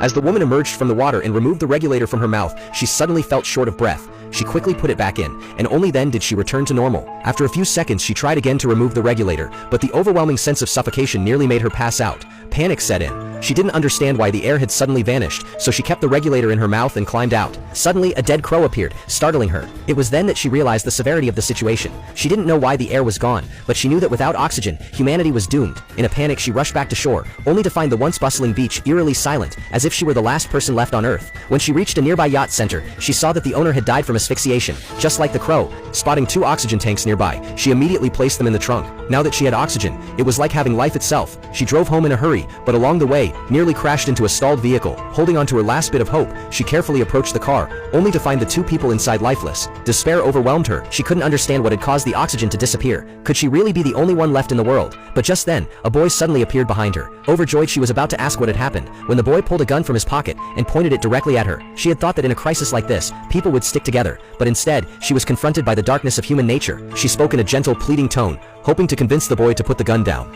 As the woman emerged from the water and removed the regulator from her mouth, she suddenly felt short of breath. She quickly put it back in, and only then did she return to normal. After a few seconds, she tried again to remove the regulator, but the overwhelming sense of suffocation nearly made her pass out. Panic set in. She didn't understand why the air had suddenly vanished, so she kept the regulator in her mouth and climbed out. Suddenly, a dead crow appeared, startling her. It was then that she realized the severity of the situation. She didn't know why the air was gone, but she knew that without oxygen, humanity was doomed. In a panic, she rushed back to shore, only to find the once bustling beach eerily silent, as if she were the last person left on Earth. When she reached a nearby yacht center, she saw that the owner had died from asphyxiation. Just like the crow, spotting 2 oxygen tanks nearby, she immediately placed them in the trunk. Now that she had oxygen, it was like having life itself. She drove home in a hurry, but along the way, nearly crashed into a stalled vehicle. Holding on to her last bit of hope, she carefully approached the car, only to find the 2 people inside lifeless. Despair overwhelmed her. She couldn't understand what had caused the oxygen to disappear. Could she really be the only one left in the world? But just then, a boy suddenly appeared behind her. Overjoyed, she was about to ask what had happened, when the boy pulled a gun from his pocket and pointed it directly at her. She had thought that in a crisis like this, people would stick together, but instead, she was confronted by the darkness of human nature. She spoke in a gentle, pleading tone, hoping to convince the boy to put the gun down.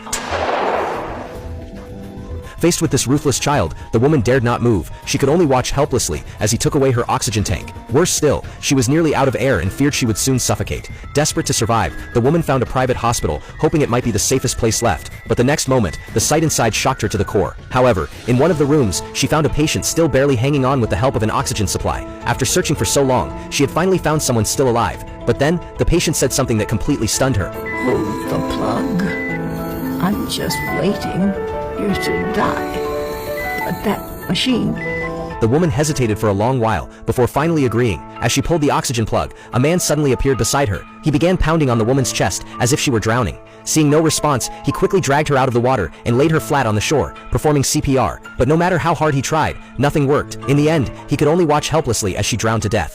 Faced with this ruthless child, the woman dared not move. She could only watch helplessly as he took away her oxygen tank. Worse still, she was nearly out of air and feared she would soon suffocate. Desperate to survive, the woman found a private hospital, hoping it might be the safest place left. But the next moment, the sight inside shocked her to the core. However, in one of the rooms, she found a patient still barely hanging on with the help of an oxygen supply. After searching for so long, she had finally found someone still alive. But then, the patient said something that completely stunned her. Pull the plug. I'm just waiting. You're to die. But that machine... The woman hesitated for a long while, before finally agreeing. As she pulled the oxygen plug, a man suddenly appeared beside her. He began pounding on the woman's chest, as if she were drowning. Seeing no response, he quickly dragged her out of the water and laid her flat on the shore, performing CPR. But no matter how hard he tried, nothing worked. In the end, he could only watch helplessly as she drowned to death.